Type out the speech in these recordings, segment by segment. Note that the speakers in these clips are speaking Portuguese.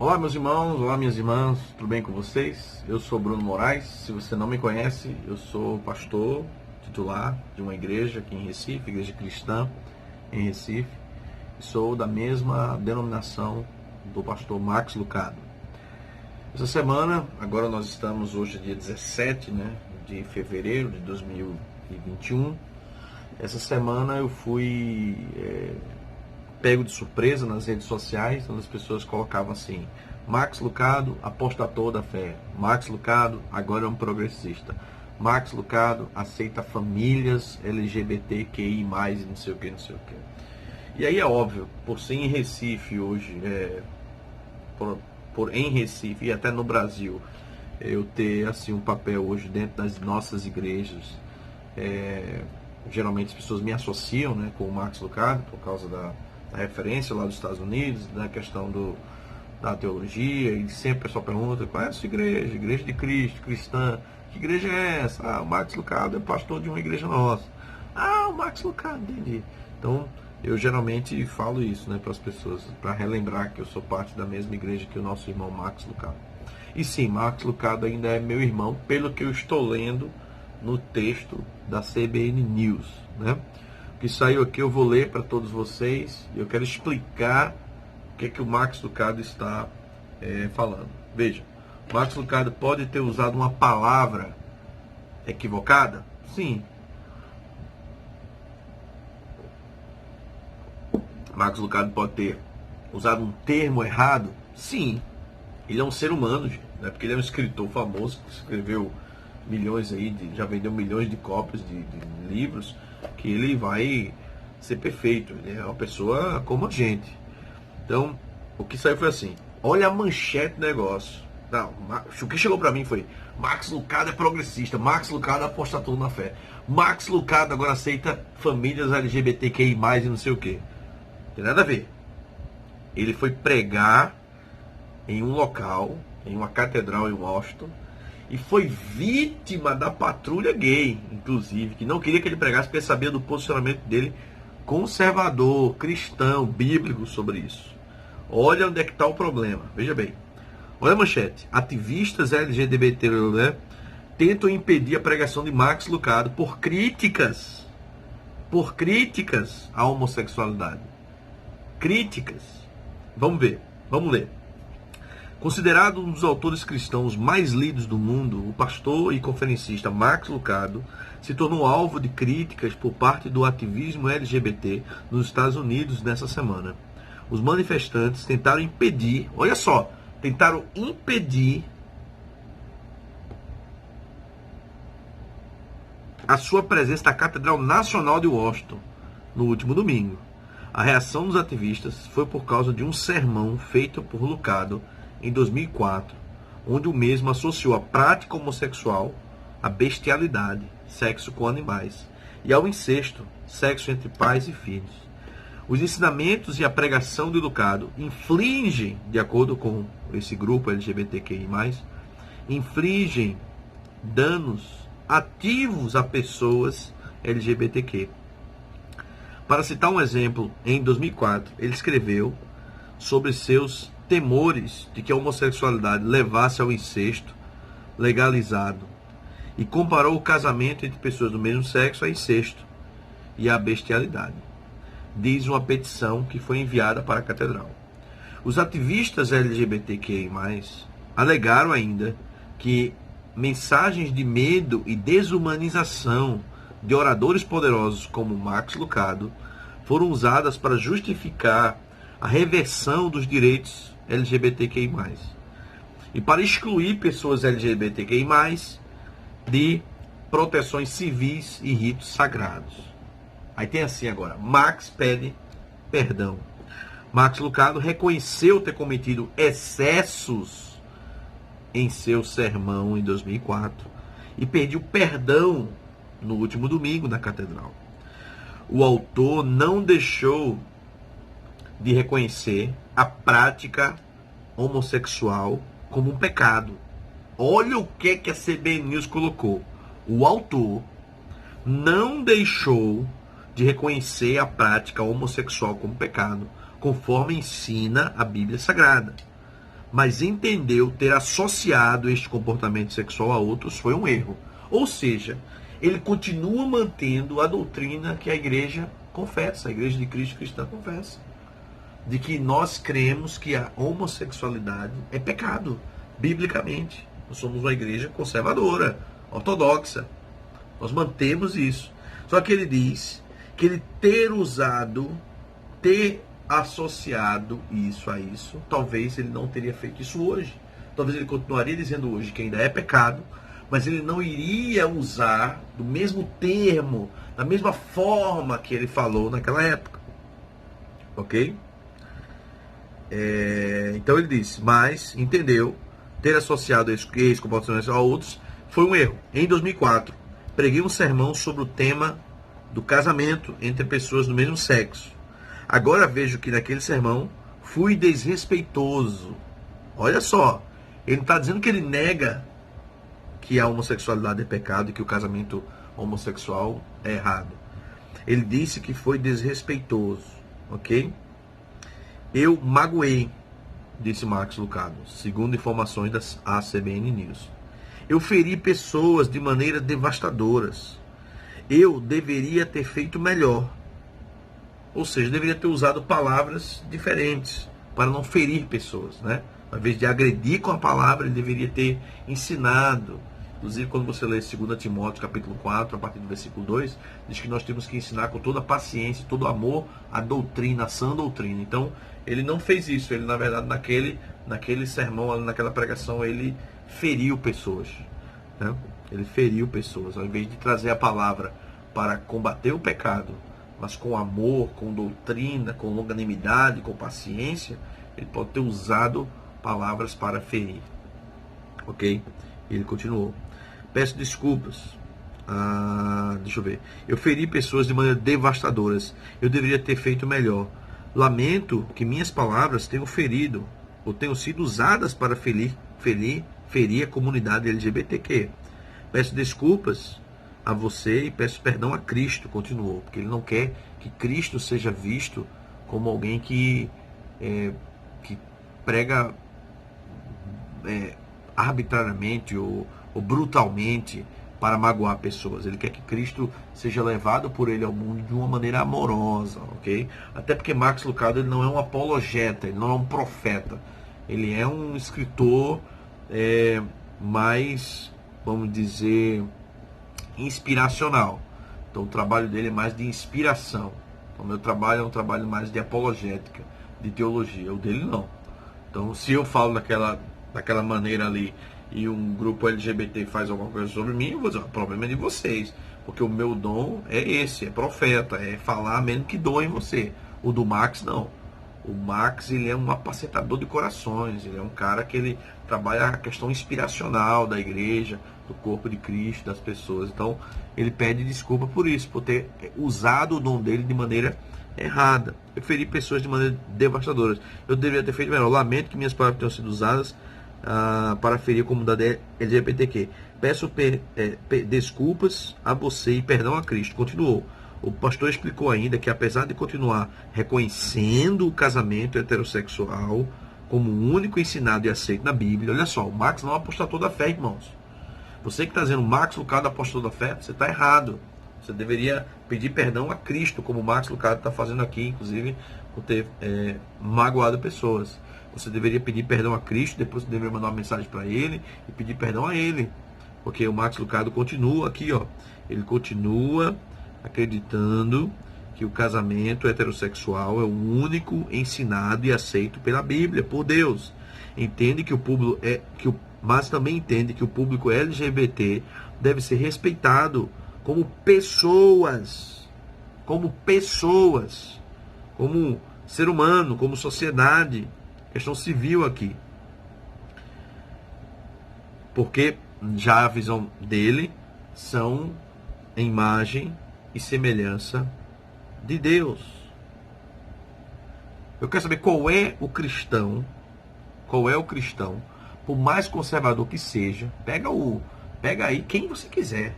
Olá meus irmãos, olá minhas irmãs, tudo bem com vocês? Eu sou Bruno Moraes, se você não me conhece, eu sou pastor titular de uma igreja aqui em Recife, igreja cristã em Recife, e sou da mesma denominação do pastor Max Lucado. Essa semana, agora nós estamos hoje dia 17, de fevereiro de 2021, essa semana eu fui pego de surpresa nas redes sociais, onde as pessoas colocavam assim: Max Lucado, apostatou da fé. Max Lucado, agora é um progressista. Max Lucado aceita famílias LGBTQI+, e não sei o que, não sei o que. E aí é óbvio, por ser em Recife hoje, em Recife e até no Brasil, eu ter assim um papel hoje dentro das nossas igrejas, geralmente as pessoas me associam, com o Max Lucado por causa da referência lá dos Estados Unidos, da questão da teologia, e sempre o pessoal pergunta: qual é a sua igreja? Igreja de Cristo, cristã. Que igreja é essa? Ah, o Max Lucado é pastor de uma igreja nossa. Ah, o Max Lucado, entendi. Então, eu geralmente falo isso, para as pessoas, para relembrar que eu sou parte da mesma igreja que o nosso irmão Max Lucado. E sim, Max Lucado ainda é meu irmão, pelo que eu estou lendo no texto da CBN News, O que saiu aqui eu vou ler para todos vocês e eu quero explicar o que o Max Lucado está falando. Veja, o Max Lucado pode ter usado uma palavra equivocada? Sim. Max Lucado pode ter usado um termo errado? Sim. Ele é um ser humano, gente, porque ele é um escritor famoso que escreveu milhões aí, já vendeu milhões de cópias de livros, que ele vai ser perfeito. Ele é uma pessoa como a gente. Então, o que saiu foi assim: olha a manchete do negócio. Não, o que chegou pra mim foi: Max Lucado é progressista, Max Lucado aposta tudo na fé, Max Lucado agora aceita famílias LGBTQI+, e não sei o que. Tem nada a ver. Ele foi pregar em um local, em uma catedral em Washington, e foi vítima da patrulha gay, inclusive, que não queria que ele pregasse porque sabia do posicionamento dele conservador, cristão, bíblico sobre isso. Olha onde é que está o problema. Veja bem. Olha a manchete: ativistas LGBT tentam impedir a pregação de Max Lucado por críticas à homossexualidade. Críticas. Vamos ver, vamos ler. Considerado um dos autores cristãos mais lidos do mundo, o pastor e conferencista Max Lucado se tornou alvo de críticas por parte do ativismo LGBT nos Estados Unidos nessa semana. Os manifestantes tentaram impedir, olha só, a sua presença na Catedral Nacional de Washington no último domingo. A reação dos ativistas foi por causa de um sermão feito por Lucado em 2004, onde o mesmo associou a prática homossexual à bestialidade, sexo com animais, e ao incesto, sexo entre pais e filhos. Os ensinamentos e a pregação de Lucado infligem, de acordo com esse grupo LGBTQI+, infligem danos ativos a pessoas LGBTQ. Para citar um exemplo, em 2004, ele escreveu sobre seus temores de que a homossexualidade levasse ao incesto legalizado e comparou o casamento entre pessoas do mesmo sexo a incesto e à bestialidade, diz uma petição que foi enviada para a catedral. Os ativistas LGBTQI+, alegaram ainda que mensagens de medo e desumanização de oradores poderosos como Max Lucado foram usadas para justificar a reversão dos direitos LGBTQI+, e para excluir pessoas LGBTQI+, de proteções civis e ritos sagrados. Aí tem assim agora: Max pede perdão. Max Lucado reconheceu ter cometido excessos em seu sermão em 2004 e pediu perdão no último domingo na catedral. O autor não deixou de reconhecer a prática homossexual como um pecado. Olha o que a CBN News colocou. O autor não deixou de reconhecer a prática homossexual como pecado, conforme ensina a Bíblia Sagrada. mas entendeu ter associado este comportamento sexual a outros foi um erro. Ou seja, ele continua mantendo a doutrina que a igreja confessa, a igreja de Cristo cristã confessa, de que nós cremos que a homossexualidade é pecado, biblicamente. Nós somos uma igreja conservadora, ortodoxa. Nós mantemos isso. Só que ele diz que ele ter associado isso a isso, talvez ele não teria feito isso hoje. Talvez ele continuaria dizendo hoje que ainda é pecado, mas ele não iria usar do mesmo termo, da mesma forma que ele falou naquela época. Ok? Então ele disse, mas entendeu, ter associado esse comportamento a outros foi um erro. Em 2004, preguei um sermão sobre o tema do casamento entre pessoas do mesmo sexo. Agora vejo que naquele sermão fui desrespeitoso. Olha só, ele não está dizendo que ele nega que a homossexualidade é pecado e que o casamento homossexual é errado. Ele disse que foi desrespeitoso, ok? Eu magoei, disse Max Lucado, segundo informações da ACBN News. Eu feri pessoas de maneira devastadoras. Eu deveria ter feito melhor. Ou seja, deveria ter usado palavras diferentes para não ferir pessoas, né? Ao invés de agredir com a palavra, ele deveria ter ensinado. Inclusive, quando você lê 2 Timóteo, capítulo 4, a partir do versículo 2, diz que nós temos que ensinar com toda a paciência, todo amor, a doutrina, a sã doutrina. Então, ele não fez isso. Ele, na verdade, naquele sermão, naquela pregação, ele feriu pessoas, né? Ele feriu pessoas. Ao invés de trazer a palavra para combater o pecado, mas com amor, com doutrina, com longanimidade, com paciência, ele pode ter usado palavras para ferir. Ok? Ele continuou. Peço desculpas. Deixa eu ver. Eu feri pessoas de maneira devastadoras. Eu deveria ter feito melhor. Lamento que minhas palavras tenham ferido ou tenham sido usadas para ferir a comunidade LGBTQ. Peço desculpas a você e peço perdão a Cristo, continuou, porque ele não quer que Cristo seja visto como alguém que prega arbitrariamente ou brutalmente para magoar pessoas. Ele quer que Cristo seja levado por ele ao mundo de uma maneira amorosa, ok? Até porque Max Lucado ele não é um apologeta, ele não é um profeta, ele é um escritor mais, vamos dizer, inspiracional. Então o trabalho dele é mais de inspiração. O meu trabalho é um trabalho mais de apologética, de teologia. O dele não. Então se eu falo daquela maneira ali e um grupo LGBT faz alguma coisa sobre mim, eu vou dizer, o problema é de vocês. Porque o meu dom é esse, é profeta, é falar mesmo que doa em você. O do Max não. O Max ele é um apacentador de corações, ele é um cara que ele trabalha a questão inspiracional da igreja, do corpo de Cristo, das pessoas. Então ele pede desculpa por isso, por ter usado o dom dele de maneira errada. Eu feri pessoas de maneira devastadora. Eu deveria ter feito melhor. Lamento que minhas palavras tenham sido usadas para ferir a comunidade LGBTQ. Peço desculpas a você e perdão a Cristo. Continuou. O pastor explicou ainda que apesar de continuar reconhecendo o casamento heterossexual como o único ensinado e aceito na Bíblia, olha só, o Max não é um apostator da fé, irmãos. Você que está dizendo Max Lucado apostator da fé, você está errado. Você deveria pedir perdão a Cristo, como o Max Lucado está fazendo aqui, inclusive por ter magoado pessoas. Você deveria pedir perdão a Cristo, depois você deveria mandar uma mensagem para ele e pedir perdão a ele. Porque o Max Lucado continua aqui, ó. Ele continua acreditando que o casamento heterossexual é o único ensinado e aceito pela Bíblia, por Deus. Entende que o público mas também entende que o público LGBT deve ser respeitado como pessoas, como ser humano, como sociedade, questão civil aqui. Porque já a visão dele são em imagem e semelhança de Deus. Eu quero saber qual é o cristão, por mais conservador que seja, pega aí quem você quiser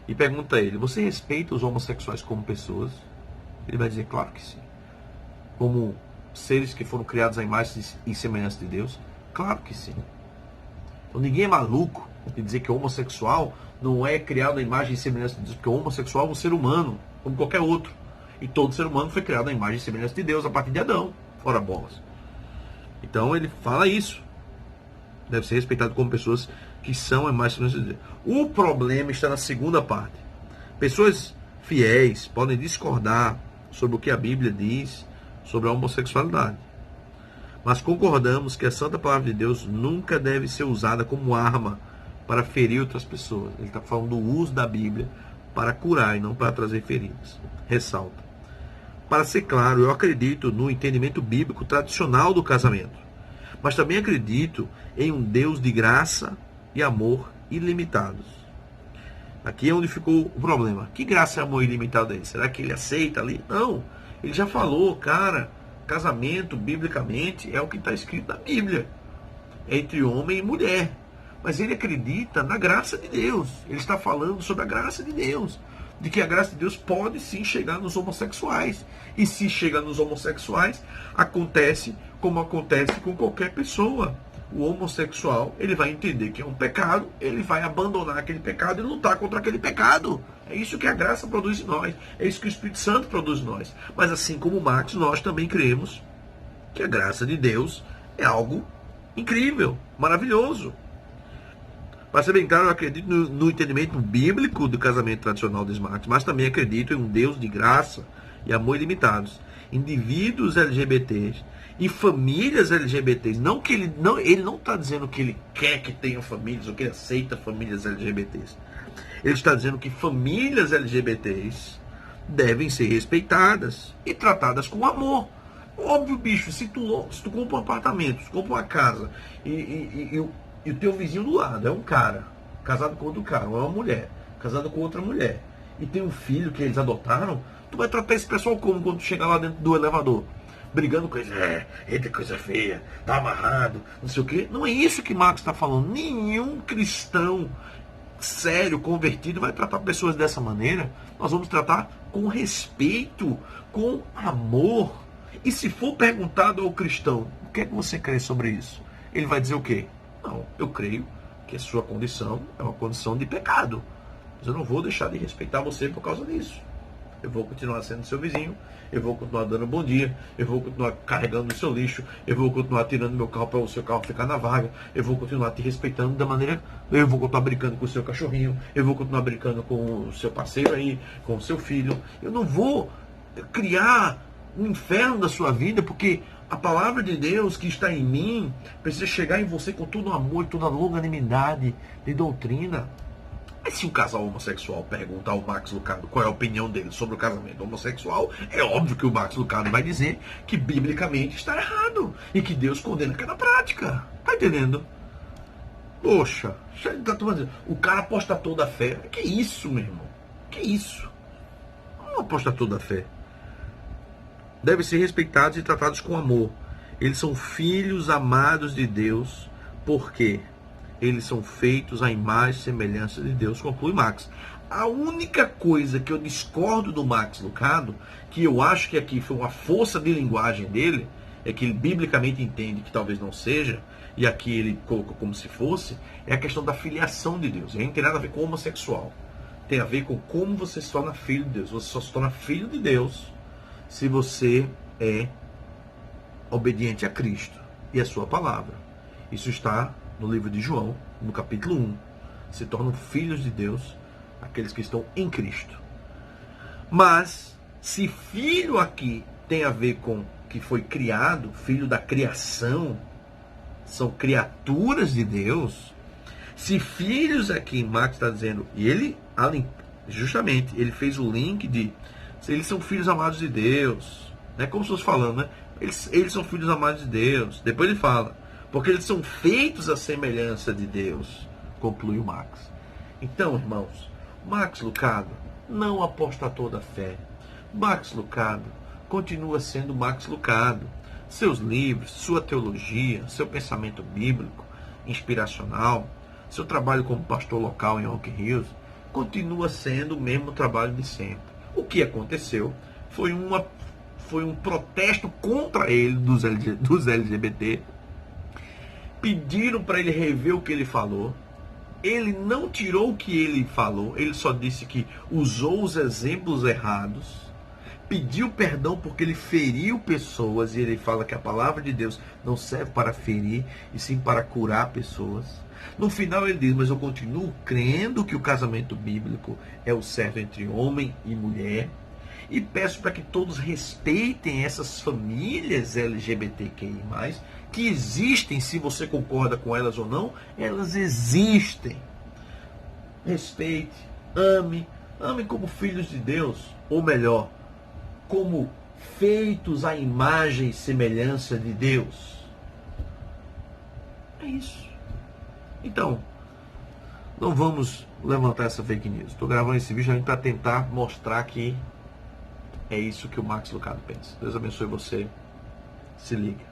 e pergunta a ele, você respeita os homossexuais como pessoas? Ele vai dizer, claro que sim. Como seres que foram criados à imagem e semelhança de Deus? Claro que sim. Então ninguém é maluco de dizer que o homossexual não é criado à imagem e semelhança de Deus, porque o homossexual é um ser humano, como qualquer outro. E todo ser humano foi criado à imagem e semelhança de Deus a partir de Adão, fora bolas. Então ele fala isso. Deve ser respeitado como pessoas que são a imagem e semelhança de Deus. O problema está na segunda parte. Pessoas fiéis podem discordar sobre o que a Bíblia diz sobre a homossexualidade. Mas concordamos que a Santa Palavra de Deus nunca deve ser usada como arma para ferir outras pessoas. Ele está falando do uso da Bíblia para curar e não para trazer feridas. Ressalta. Para ser claro, eu acredito no entendimento bíblico tradicional do casamento. Mas também acredito em um Deus de graça e amor ilimitados. Aqui é onde ficou o problema. Que graça e amor ilimitado é esse? Será que ele aceita ali? Não. Ele já falou, cara, casamento, biblicamente, é o que está escrito na Bíblia. É entre homem e mulher. Mas ele acredita na graça de Deus. Ele está falando sobre a graça de Deus. De que a graça de Deus pode sim chegar nos homossexuais. E se chega nos homossexuais, acontece como acontece com qualquer pessoa. O homossexual, ele vai entender que é um pecado, ele vai abandonar aquele pecado e lutar contra aquele pecado. É isso que a graça produz em nós. É isso que o Espírito Santo produz em nós. Mas assim como Marx, nós também cremos que a graça de Deus é algo incrível, maravilhoso. Para ser bem claro, eu acredito no entendimento bíblico do casamento tradicional de Marx, mas também acredito em um Deus de graça e amor ilimitados. Indivíduos LGBTs e famílias LGBTs. Ele não está dizendo que ele quer que tenham famílias ou que ele aceita famílias LGBTs. Ele está dizendo que famílias LGBTs devem ser respeitadas e tratadas com amor. Óbvio, bicho, se tu compra um apartamento, se tu compra uma casa e o teu vizinho do lado é um cara casado com outro cara, ou é uma mulher casada com outra mulher, e tem um filho que eles adotaram, tu vai tratar esse pessoal como quando tu chegar lá dentro do elevador? Brigando com eles, eita coisa feia, tá amarrado, não sei o quê. Não é isso que Marx está falando. Nenhum cristão sério, convertido, vai tratar pessoas dessa maneira. Nós vamos tratar com respeito, com amor. E se for perguntado ao cristão, o que é que você crê sobre isso? Ele vai dizer o quê? Não, eu creio que a sua condição é uma condição de pecado. Mas eu não vou deixar de respeitar você por causa disso. Eu vou continuar sendo seu vizinho, eu vou continuar dando bom dia, eu vou continuar carregando o seu lixo, eu vou continuar tirando meu carro para o seu carro ficar na vaga, eu vou continuar te respeitando da maneira, eu vou continuar brincando com o seu cachorrinho, eu vou continuar brincando com o seu parceiro aí, com o seu filho. Eu não vou criar um inferno da sua vida, porque a palavra de Deus que está em mim precisa chegar em você com todo o amor, toda a longanimidade de doutrina. Mas se um casal homossexual perguntar ao Max Lucado qual é a opinião dele sobre o casamento homossexual, é óbvio que o Max Lucado vai dizer que biblicamente está errado e que Deus condena cada prática. Tá entendendo? Poxa, o cara apostatou da fé. Que isso, meu irmão? Que isso? Não apostatou da fé. Devem ser respeitados e tratados com amor. Eles são filhos amados de Deus, porque eles são feitos à imagem e semelhança de Deus, conclui Marx. A única coisa que eu discordo do Max Lucado, que eu acho que aqui foi uma força de linguagem dele, é que ele biblicamente entende que talvez não seja, e aqui ele colocou como se fosse, é a questão da filiação de Deus. Aí não tem nada a ver com homossexual. Tem a ver com como você se torna filho de Deus. Você só se torna filho de Deus se você é obediente a Cristo e a sua palavra. Isso está no livro de João, no capítulo 1. Se tornam filhos de Deus aqueles que estão em Cristo. Mas, se filho aqui tem a ver com que foi criado, filho da criação, são criaturas de Deus. Se filhos aqui, Marx está dizendo, e ele, justamente, ele fez o link de, se eles são filhos amados de Deus, né? Como se fosse falando, né? Eles são filhos amados de Deus. Depois ele fala, porque eles são feitos à semelhança de Deus, conclui o Marx. Então, irmãos, Max Lucado não apostatou da fé. Max Lucado continua sendo Max Lucado. Seus livros, sua teologia, seu pensamento bíblico, inspiracional, seu trabalho como pastor local em Oak Hills, continua sendo o mesmo trabalho de sempre. O que aconteceu foi um protesto contra ele dos LGBT, pediram para ele rever o que ele falou. Ele não tirou o que ele falou, ele só disse que usou os exemplos errados, pediu perdão porque ele feriu pessoas, e ele fala que a palavra de Deus não serve para ferir, e sim para curar pessoas. No final ele diz, mas eu continuo crendo que o casamento bíblico é o certo entre homem e mulher, e peço para que todos respeitem essas famílias LGBTQI+, que existem, se você concorda com elas ou não, elas existem. Respeite, ame como filhos de Deus, ou melhor, como feitos à imagem e semelhança de Deus. É isso. Então, não vamos levantar essa fake news. Estou gravando esse vídeo para tentar mostrar que é isso que o Max Lucado pensa. Deus abençoe você. Se liga.